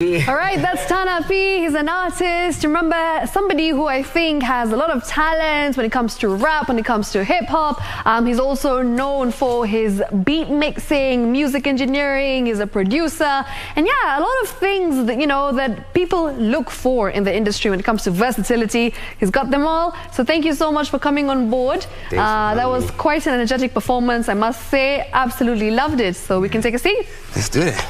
All right, that's Tana P. He's an artist. Remember, somebody who I think has a lot of talent when it comes to rap, when it comes to hip hop. He's also known for his beat mixing, music engineering. He's a producer, and yeah, a lot of things that that people look for in the industry when it comes to versatility. He's got them all. So thank you so much for coming on board. That was quite an energetic performance, I must say. Absolutely loved it. So we can take a seat. Let's do it.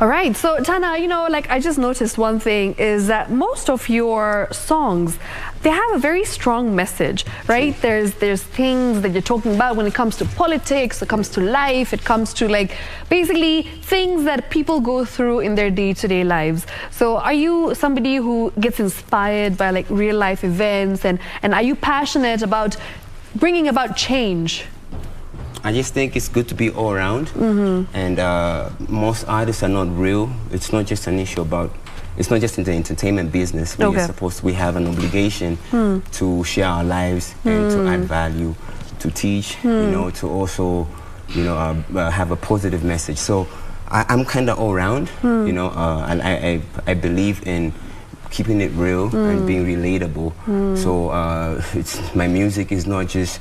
All right, so Tana, I just noticed one thing is that most of your songs, they have a very strong message, right? There's things that you're talking about when it comes to politics, it comes to life, it comes to basically things that people go through in their day-to-day lives. So are you somebody who gets inspired by real life events, and are you passionate about bringing about change? I just think it's good to be all around, and most artists are not real. It's not just an issue about, it's not just in the entertainment business. We have an obligation to share our lives and to add value, to teach, to also, have a positive message. So I'm kind of all around, and I believe in keeping it real and being relatable. So my music is not just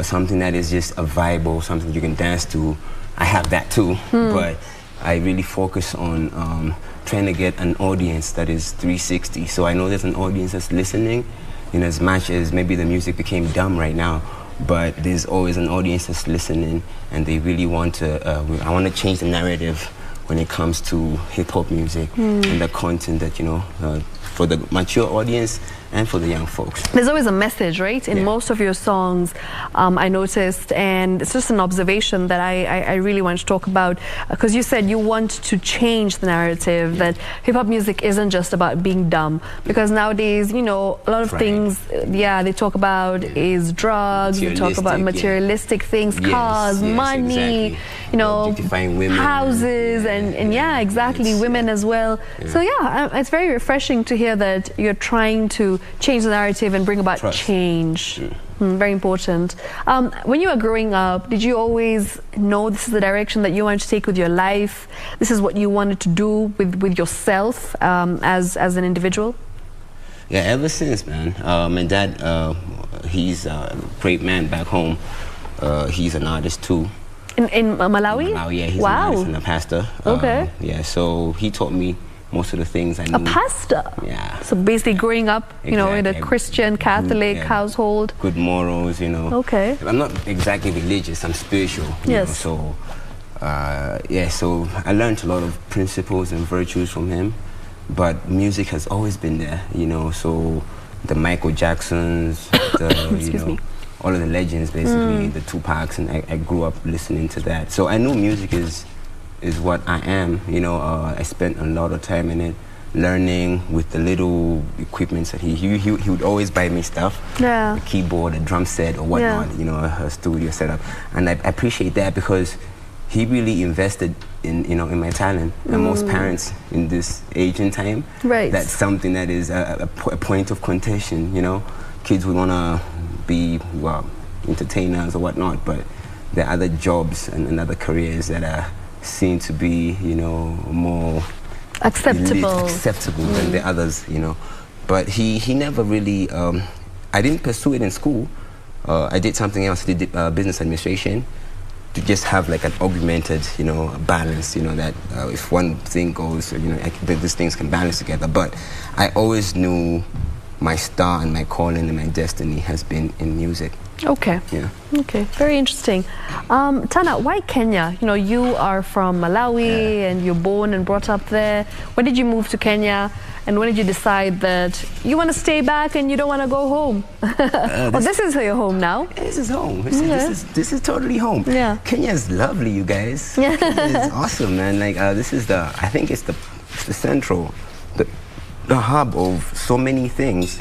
something that is just a vibe or something you can dance to. I have that too, but I really focus on trying to get an audience that is 360. So I know there's an audience that's listening, in as much as maybe the music became dumb right now, but there's always an audience that's listening, and they really want to, I want to change the narrative when it comes to hip-hop music and the content that, for the mature audience and for the young folks. There's always a message, right? In most of your songs, I noticed, and it's just an observation that I really want to talk about, because you said you want to change the narrative, that hip-hop music isn't just about being dumb, because nowadays, a lot of things, they talk about is drugs, they talk about materialistic things, cars, money, women, houses, and exactly, women as well. So it's very refreshing to hear that you're trying to change the narrative and bring about change. Very important. When you were growing up, did you always know this is the direction that you wanted to take with your life? This is what you wanted to do with yourself as an individual? Yeah, ever since, man. My dad, he's a great man back home. He's an artist too. In Malawi? In Malawi, yeah, he's an artist and a pastor. Okay. So he taught me most of the things I knew. A pastor? Yeah. So basically growing up, in a Christian, Catholic household. Good morals, Okay. I'm not exactly religious, I'm spiritual. So I learned a lot of principles and virtues from him, but music has always been there, so the Michael Jacksons, all of the legends, basically, the Tupacs, and I grew up listening to that. So I knew music is what I am, I spent a lot of time in it, learning with the little equipments that he would always buy me stuff, a keyboard, a drum set, or whatnot, a studio setup, and I appreciate that because he really invested in my talent. And most parents in this age and time, that's something that is a point of contention. Kids would want to be entertainers or whatnot, but there are other jobs and other careers that are seen to be, more acceptable than the others, But he never really, I didn't pursue it in school. I did something else. I did business administration to just have an augmented, balance, that if one thing goes, these things can balance together. But I always knew my star and my calling and my destiny has been in music. Okay. Yeah. Okay. Very interesting. Tana, why Kenya? You are from Malawi and you're born and brought up there. When did you move to Kenya? And when did you decide that you want to stay back and you don't want to go home? Well, this is your home now. This is home. This is totally home. Yeah. Kenya is lovely, you guys. Kenya is awesome, man. This is I think it's the central, the hub of so many things,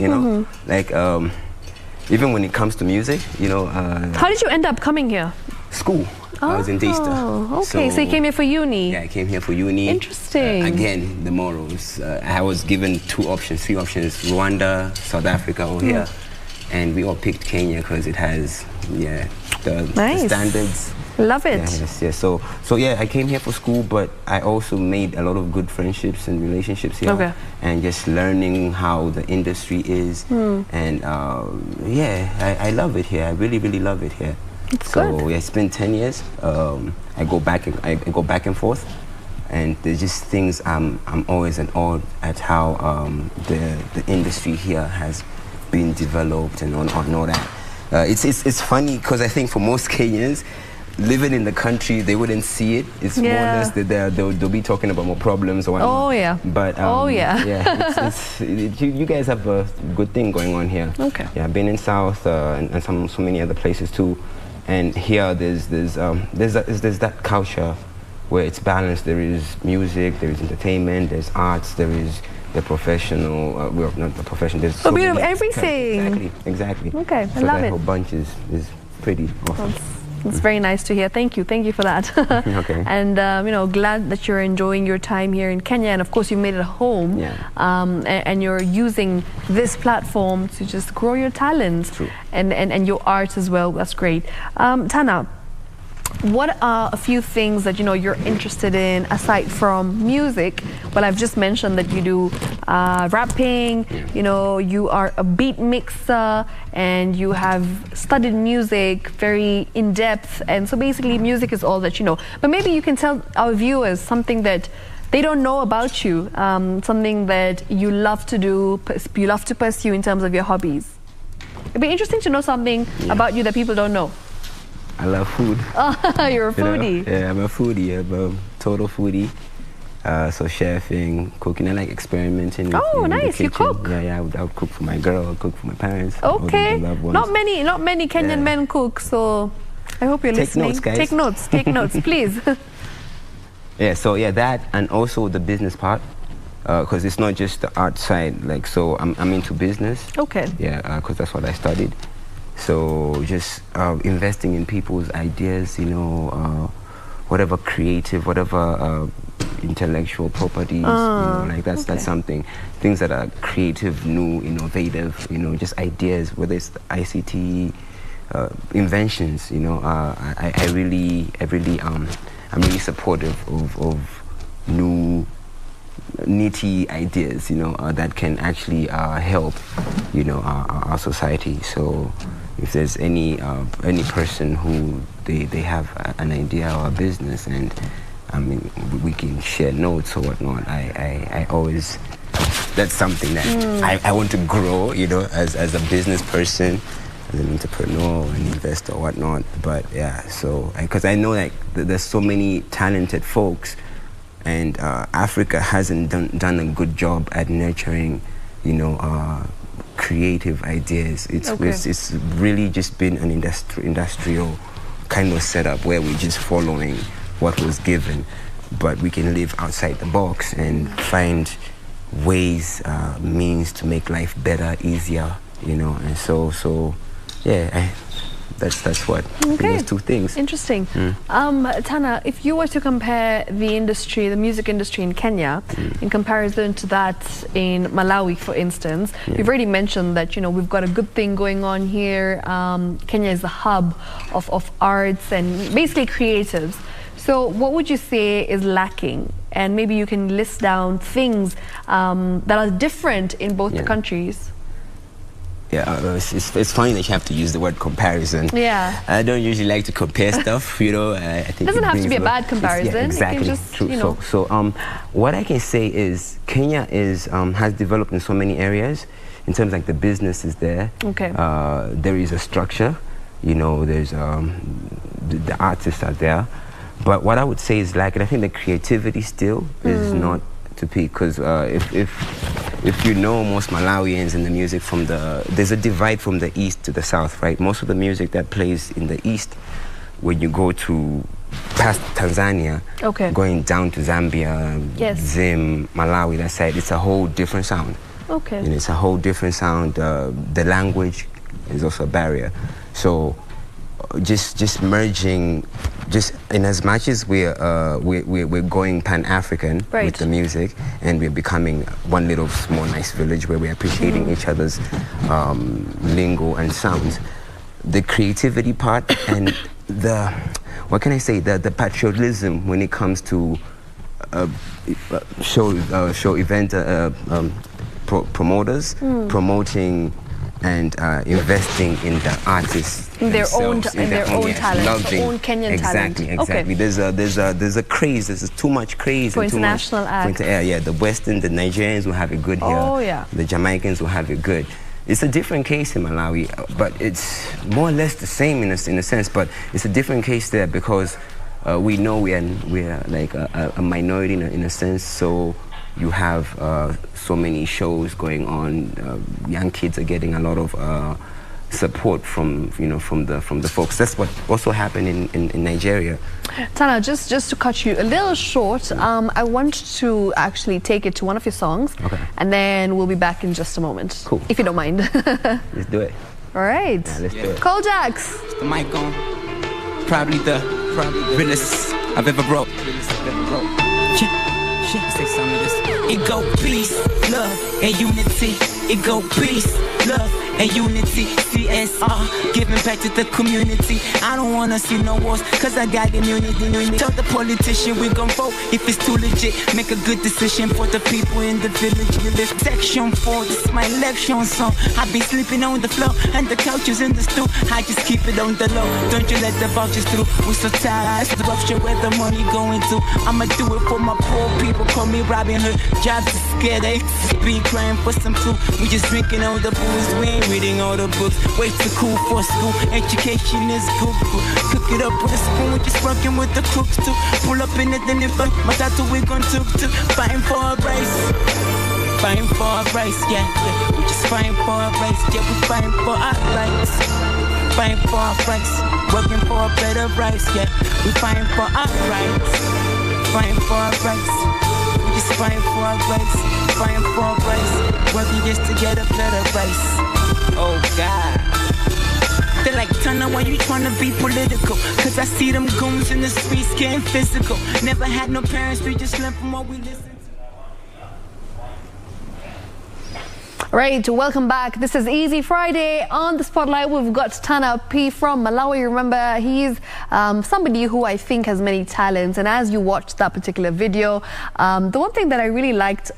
even when it comes to music, How did you end up coming here? School. I was in Daystar. Okay, so you came here for uni? Yeah, I came here for uni. Interesting. Again, the morals. I was given three options, Rwanda, South Africa, or here. And we all picked Kenya because it has, the standards, Love it. Yes. So yeah, I came here for school, but I also made a lot of good friendships and relationships here. Okay. And just learning how the industry is. And yeah, I love it here. I really, really love it here. It's so good. Yeah, it's been 10 years. I go back and forth. And there's just things I'm always in awe at how the industry here has been developed and all that. It's funny because I think for most Kenyans living in the country, they wouldn't see it. It's more or less that they'll be talking about more problems or whatnot. Oh yeah. But you guys have a good thing going on here. Okay. Yeah, I've been in South and so many other places too. And here there's that culture where it's balanced. There is music, there is entertainment, there's arts, there is the professional, well, not the profession, there's a bit of everything. Exactly. Okay, so I love that it. whole bunch is pretty awesome. It's very nice to hear. Thank you for that. Okay. And you know, glad that you're enjoying your time here in Kenya, and of course you made it home. Yeah. And you're using this platform to just grow your talents. True. and your art as well. That's great. Tana, what are a few things that you're interested in aside from music? Well, I've just mentioned that you do rapping, you are a beat mixer, and you have studied music very in depth, and so basically music is all that you know. But maybe you can tell our viewers something that they don't know about you, something that you love to do, you love to pursue in terms of your hobbies. It'd be interesting to know something about you that people don't know. I love food. You're a foodie. Yeah, I'm a foodie. I'm a total foodie. So chefing, cooking, I like experimenting. In nice. You cook? Yeah. I would cook for my girl. I would cook for my parents. Okay. Loved ones. Not many Kenyan men cook. So I hope you're listening. Take notes, guys. Take notes, please. Yeah. So yeah, that, and also the business part, because it's not just the art side. Like, so I'm into business. Okay. Yeah, because that's what I studied. So just investing in people's ideas, whatever creative, whatever intellectual properties, like that's something. Things that are creative, new, innovative, just ideas, whether it's the ICT, inventions, I'm really supportive of new, nitty ideas, that can actually help, our society. So if there's any person who they have an idea or a business, and I mean we can share notes or whatnot, I always, that's something that I want to grow, as a business person, as an entrepreneur, an investor or whatnot. But yeah, so because I know like there's so many talented folks, and Africa hasn't done a good job at nurturing, creative ideas. It's really just been an industrial kind of setup where we're just following what was given, but we can live outside the box and find ways, means to make life better, easier, and so yeah. That's what. Okay. Those two things. Interesting. Tana, if you were to compare the music industry in Kenya, in comparison to that in Malawi, for instance, you've already mentioned that we've got a good thing going on here. Kenya is a hub of arts and basically creatives. So what would you say is lacking? And maybe you can list down things that are different in both the countries. Yeah, it's funny that you have to use the word comparison. Yeah. I don't usually like to compare stuff, I think it doesn't have to be a bad comparison. Exactly. It can just, true. So what I can say is Kenya has developed in so many areas. In terms like the business is there. Okay. There is a structure. There's the artists are there. But what I would say is lacking, I think the creativity still is not to peak, because if most Malawians in the music there's a divide from the east to the south, right? Most of the music that plays in the east, when you go to past Tanzania, going down to Zambia, Zim, Malawi, that side, it's a whole different sound. Okay. And it's a whole different sound. The language is also a barrier. So just merging, just in as much as we're going Pan-African with the music, and we're becoming one little small nice village where we're appreciating each other's lingo and sounds, the creativity part and what can I say, the patriotism when it comes to show event promoters promoting and investing in the artists in their own talent, own Kenyan talent. Exactly. There's a craze. There's too much craze for international acts. Yeah, the Western, the Nigerians will have it good here. Oh yeah. The Jamaicans will have it good. It's a different case in Malawi, but it's more or less the same in a sense. But it's a different case there because we know we are like a minority in a sense. So you have so many shows going on. Young kids are getting a lot of support from the folks. That's what also happened in Nigeria. Tana, just to cut you a little short, I want to actually take it to one of your songs, and then we'll be back in just a moment. Cool. If you don't mind. Let's do it. All right. Yeah, let's do it. Cole Jax. The mic on. Probably the realest I've ever wrote. Say some of this. It go peace, love, and unity. It go peace, love, and unity. CSR, giving back to the community. I don't wanna see no wars, cause I got immunity. Tell the politician we gon' vote if it's too legit. Make a good decision for the people in the village. We live section 4, this is my election song. I be sleeping on the floor, and the couches in the stool. I just keep it on the low, don't you let the vouchers through. We so tired, the rupture where the money going to. I'ma do it for my poor people, call me Robin Hood. Jobs is scared, they be crying for some food. We just drinking all the booze, we ain't reading all the books. Way too cool for school, education is good. Cook it up with a spoon, we just working with the crooks too. Pull up in it, then if my tattoo we gon' took to. Fighting for a race, fighting for a race, yeah. We just fighting for a race, yeah, we fighting for our rights. Fighting for our rights, working for a better rights, yeah. We fighting for our rights, fighting for our rights. We just fighting for our rights, fighting for our rights, working just to get a better race. Oh God. They're like, Tana, why you tryna be political? Cause I see them goons in the streets getting physical. Never had no parents, we just learn from what we listen to. Right, welcome back. This is Easy Friday. On the spotlight, we've got Tana P from Malawi. Remember, he's somebody who I think has many talents. And as you watched that particular video, the one thing that I really liked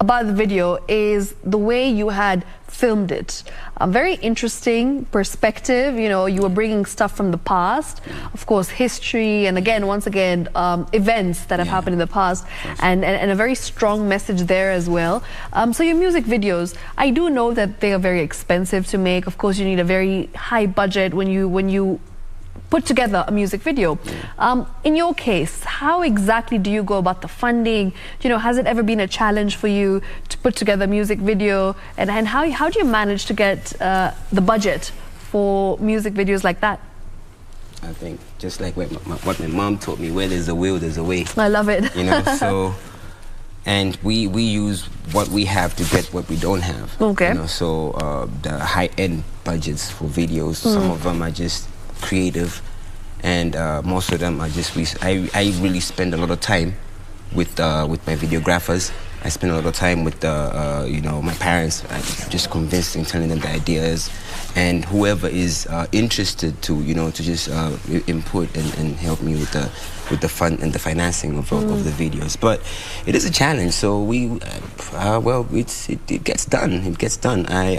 about the video is the way you had filmed it. A very interesting perspective. You know, you were bringing stuff from the past, of course, history, and once again, events that have happened in the past, and a very strong message there as well. So your music videos, I do know that they are very expensive to make. Of course, you need a very high budget when you put together a music video. In your case, how exactly do you go about the funding? You know, has it ever been a challenge for you to put together a music video? And how do you manage to get the budget for music videos like that? I think just like what my mom taught me, where there's a will, there's a way. I love it. You know, so, and we use what we have to get what we don't have. Okay. You know, so the high-end budgets for videos, some of them are just creative, and most of them are just I really spend a lot of time with my videographers. I spend a lot of time with my parents, just convincing, telling them the ideas, and whoever is interested to just input and help me with the fund and the financing of the videos. But it is a challenge, so it gets done. It gets done. I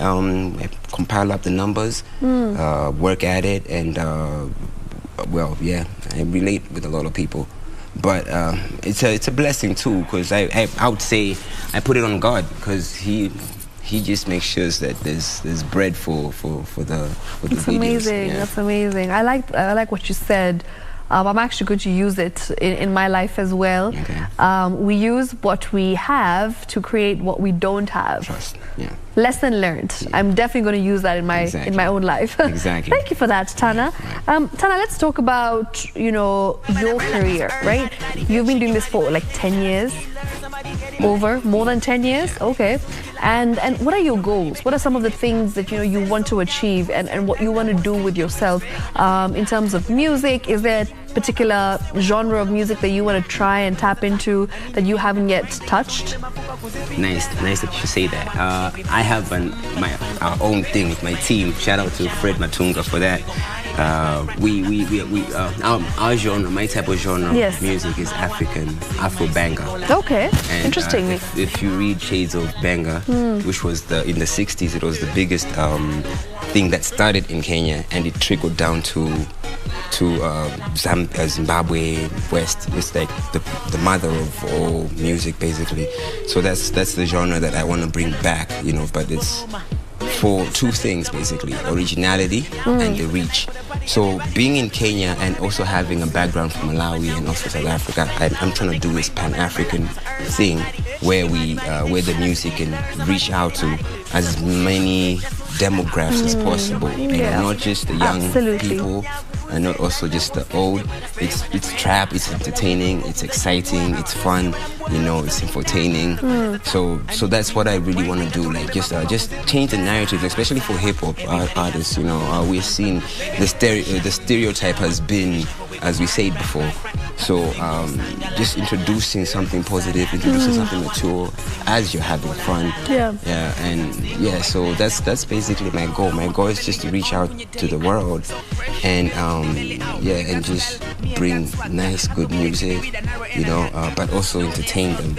compile up the numbers, work at it, and I relate with a lot of people. But it's a blessing too, because I would say I put it on God, because He just makes sure that there's bread for the videos. That's amazing. Yeah. That's amazing. I like what you said. I'm actually going to use it in my life as well. Okay. We use what we have to create what we don't have. Trust. Yeah. Lesson learned. Yeah. I'm definitely going to use that in my own life. Exactly. Thank you for that, Tana. Tana, let's talk about your career, right? You've been doing this for like 10 years. More than 10 years. Okay. And what are your goals? What are some of the things that you want to achieve, and what you want to do with yourself in terms of music? Is there particular genre of music that you want to try and tap into that you haven't yet touched? Nice that you say that. I have our own thing with my team. Shout out to Fred Matunga for that. Our genre, my type of genre of music is Afro banger. Okay, and, interesting. If you read Shades of Banger, which was in the 60s, it was the biggest thing that started in Kenya, and it trickled down to Zimbabwe, West. It's like the mother of all music, basically. So that's the genre that I want to bring back, but it's for two things, basically: originality and the reach. So being in Kenya and also having a background from Malawi and also South Africa, I'm trying to do this Pan-African thing where where the music can reach out to as many demographics as possible. Not just the young people, and not also just the old. It's trap, it's entertaining, it's exciting, it's fun, it's entertaining. So that's what I really want to do, like just change the narrative, especially for hip hop artists. We've seen the stereotype has been, as we said before. So just introducing something positive, introducing something mature as you're having fun. So that's basically my goal. My goal is just to reach out to the world and and just bring nice, good music, but also entertain them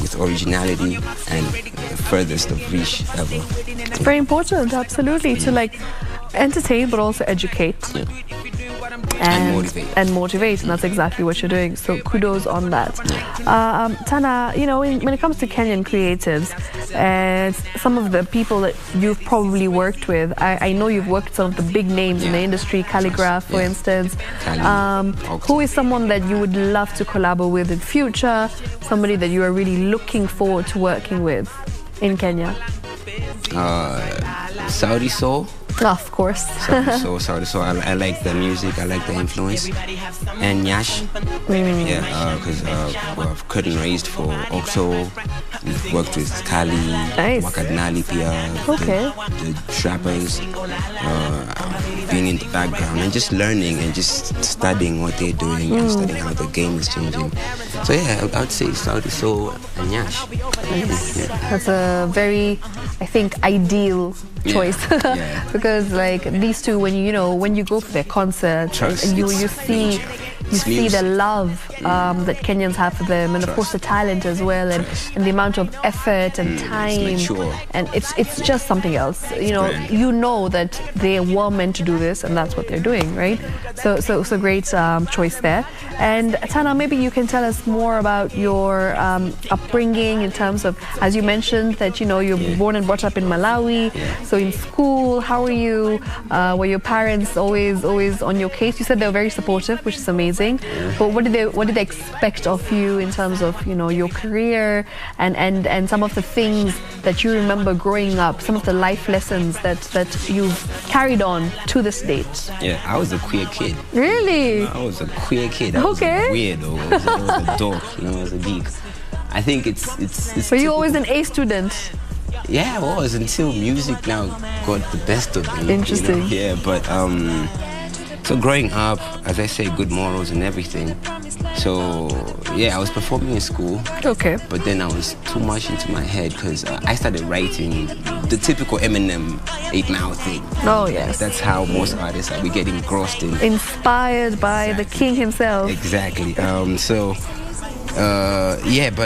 with originality and the furthest of reach ever. It's very important, absolutely, to entertain but also educate. And motivate, and that's exactly what you're doing. So kudos on that. Tana, when it comes to Kenyan creatives, some of the people that you've probably worked with, I know you've worked with some of the big names in the industry, Calligraph, for instance. Who is someone that you would love to collaborate with in future? Somebody that you are really looking forward to working with in Kenya? Saudi Soul. Of course. Saudi Soul. I like the music, I like the influence. And Nyash. Because I've curtain raised for Oxo. We've worked with Kali, Wakadnali Pia, the trappers, being in the background and just learning and just studying what they're doing and studying how the game is changing. So I would say Saudi Soul and Nyash. That's a very, I think, ideal choice because these two, when you go for their concerts and you see the love that Kenyans have for them, and of course the talent as well, and the amount of effort and time, and it's just something else. You know that they were meant to do this, and that's what they're doing, right? So great choice there. And Tana, maybe you can tell us more about your upbringing in terms of, as you mentioned, that you're born and brought up in Malawi. So in school, how were you? Were your parents always on your case? You said they were very supportive, which is amazing. But what did they expect of you in terms of your career and some of the things that you remember growing up, some of the life lessons that you've carried on to this date? Yeah, I was a queer kid. Really? I was a queer kid. I was a weirdo. I was a dork. I was a geek. I think it's. Were you always an A student? Yeah, I was, until music now got the best of me. Interesting. But so growing up, as I say, good morals and everything. So I was performing in school. Okay. But then I was too much into my head because I started writing the typical Eminem 8 Mile thing. Oh yes. That's how most artists are. We get engrossed in. Inspired by the king himself. Exactly. But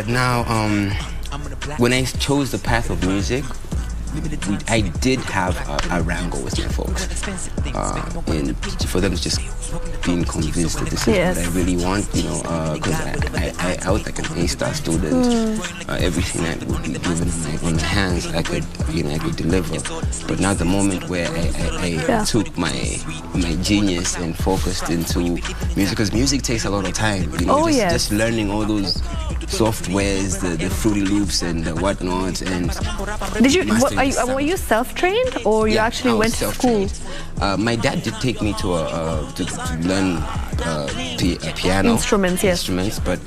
now when I chose the path of music, I did have a wrangle with my folks, and for them just being convinced that this is what I really want, because I was like an A-star student. Everything that would be given on my hands, I could deliver. But now the moment where I took my genius and focused into music, because music takes a lot of time, just learning all those softwares, the Fruity Loops and the whatnot, and were you self-trained or you actually went to school? My dad did take me to learn piano instruments, but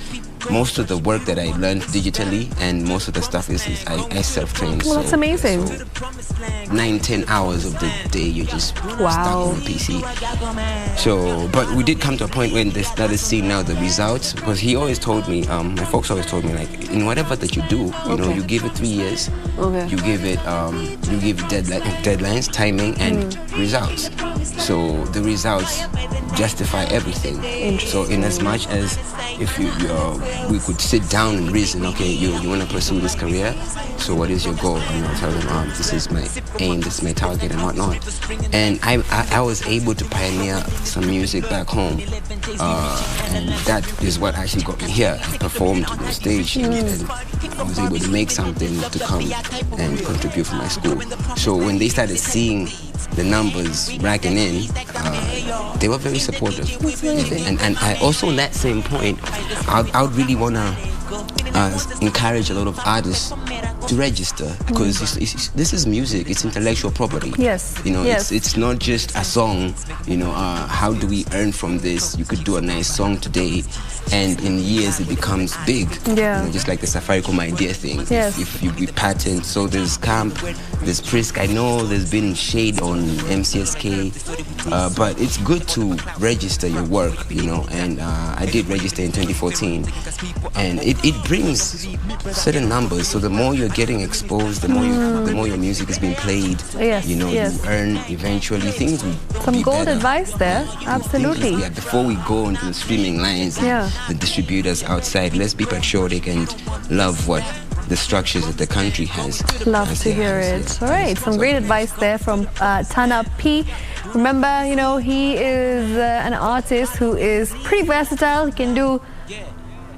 most of the work that I learned digitally, and most of the stuff is I self-trained. Well, that's amazing. So 9-10 hours of the day you're just stuck on the PC. So, but we did come to a point when they started seeing now the results, because he always told me, my folks always told me, like, in whatever that you do, you know, you give it 3 years, you give it, you give deadlines, timing, and results. So the results justify everything. So in as much as if we could sit down and reason, okay, you want to pursue this career, so what is your goal? And I'll tell them, this is my aim, this is my target, and whatnot. And I was able to pioneer some music back home, and that is what actually got me here. I performed on the stage, and I was able to make something to come and contribute for my school. So when they started seeing the numbers racking in, they were very supportive. And I also, on that same point, I would really want to encourage a lot of artists to register, because this is music, it's intellectual property. Yes. You know, yes. it's not just a song, you know, how do we earn from this? You could do a nice song today, and in years it becomes big. Yeah. You know, just like the Safaricom idea thing. Yes. If we patent, so there's Camp, there's Prisk. I know there's been shade on MCSK, but it's good to register your work, you know, and I did register in 2014, and it brings certain numbers. So the more you're getting exposed, the more your music is being played, you know, you earn eventually. Things will some be gold better. Advice there, absolutely. Yeah, before we go into the streaming lines, the distributors outside, let's be patriotic and love what the structures that the country has. Love to hear it. All right, some great advice there from Tana P. Remember, you know, he is an artist who is pretty versatile. He can do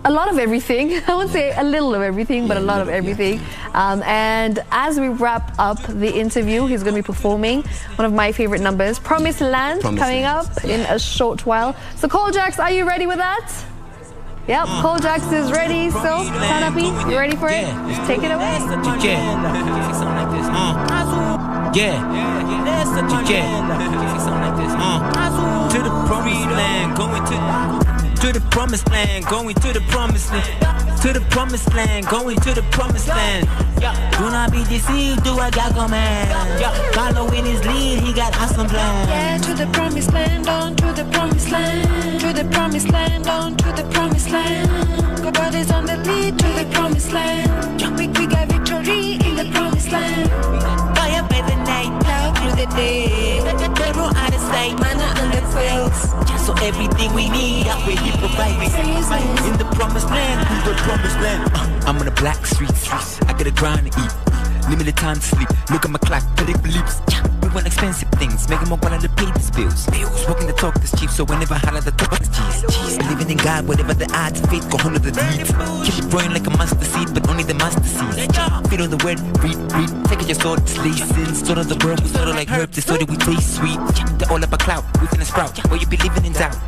a lot of everything. I won't say a little of everything, but a lot of everything. And as we wrap up the interview, he's going to be performing one of my favorite numbers, Promised Land, coming up in a short while. So, Cole Jax, are you ready with that? Yep, Cole Jax is ready. So, Tana P, you ready for it? Just take it away. To the promised land, going to the promised land, going to the promised land, to the promised land, going to the promised land. Do not be deceived, do I got command. Following his lead, he got awesome plans. Yeah, to the promised land, on to the promised land, to the promised land, on to the promised land. God is on the lead to the promised land. We got victory in the promised land. Fire by the night, Cloud through the day, the road out of sight, manna on the fields. so everything we need, that way he provides. In the promised land, in the promised land. I'm on the black streets, I gotta grind to eat. Limited time to sleep, look at my clock, predict beliefs. We want expensive things, making more money to pay these bills. Walking the talk is cheap, so whenever I holler the top is cheese. Believing in God, whatever the odds, faith, go under the deeds. Keep it growing like a mustard seed, but only the mustard seed. Feed on the word, read, take it your sword, it's lacing. Sort of the world, we sort of like herbs, so that we taste sweet. They're all up a cloud, we finna sprout, where you be living in doubt.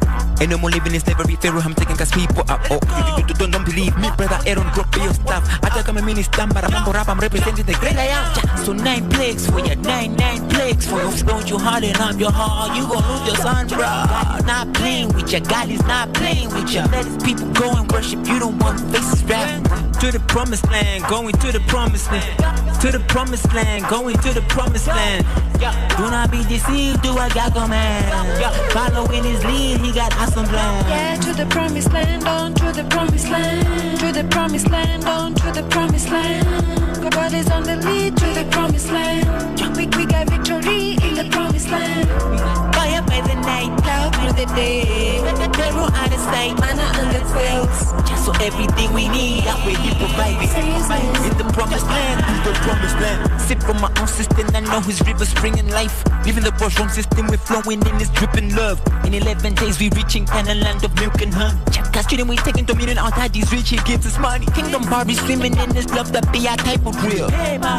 Ain't no more living in slavery, Pharaoh, I'm taking cause people up. Oh, you don't believe me, brother, Aaron, drop your stuff. I talk I'm a mini stamp, but I'm rap, I'm representing the great I am. So 9 plagues for you, 9 plagues for you. Don't you harden up your heart, you gon' lose your son, bro. God is not playing with you, God is not playing with you. Let his people go and worship, you don't want faces rap. To the promised land, going to the promised land. To the promised land, going to the promised land. Do not be deceived, do I got command. Following his lead, he got awesome plans. Yeah, to the promised land, on to the promised land. To the promised land, on to the promised land. God is on the lead to the promised land. We got victory in the promised land. Fire by the night, Cloud through the day, the road out of sight, manna on the fields. so everything we need, that way he provides. In the promised land, in the promised land. Sip from my own system, I know his rivers springing life. Living the bush wrong system, we're flowing in this dripping love. In 11 days, we reaching Canaan land of milk and honey. Cause student, we taking dominion out that he's rich, he gives us money. Kingdom Barbie swimming in this love, that be our type of real.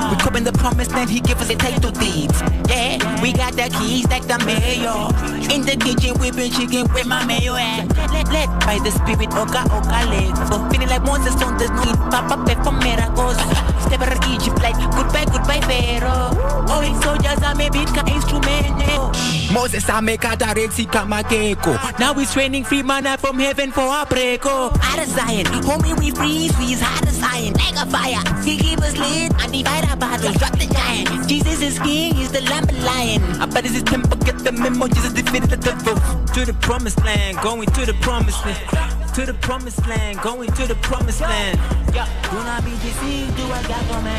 We come in the promised land, he give us a title deeds. Yeah, we got the keys like the mayor. In the kitchen, we been chicken with my mayo at. Let by the spirit, oka legs. So feeling like Moses on the need, Papa pay for miracles. Step out of Egypt like goodbye Pharaoh. Oh, soldiers are maybe instrument. Moses Ameka Dareti Kamakeko. Now he's training free manna from heaven for our breako. Out of Zion, homie, we freeze, we's hot as iron. Like a fire, he keep us lit, and divide our battles, drop the giant. Jesus is king, he's the lamb and lion. I bet it's his temple, get the memo, Jesus defeated the devil. To the promised land, going to the promised land. To the promised land, going to the promised land. Yeah, do not be deceived, do what God command.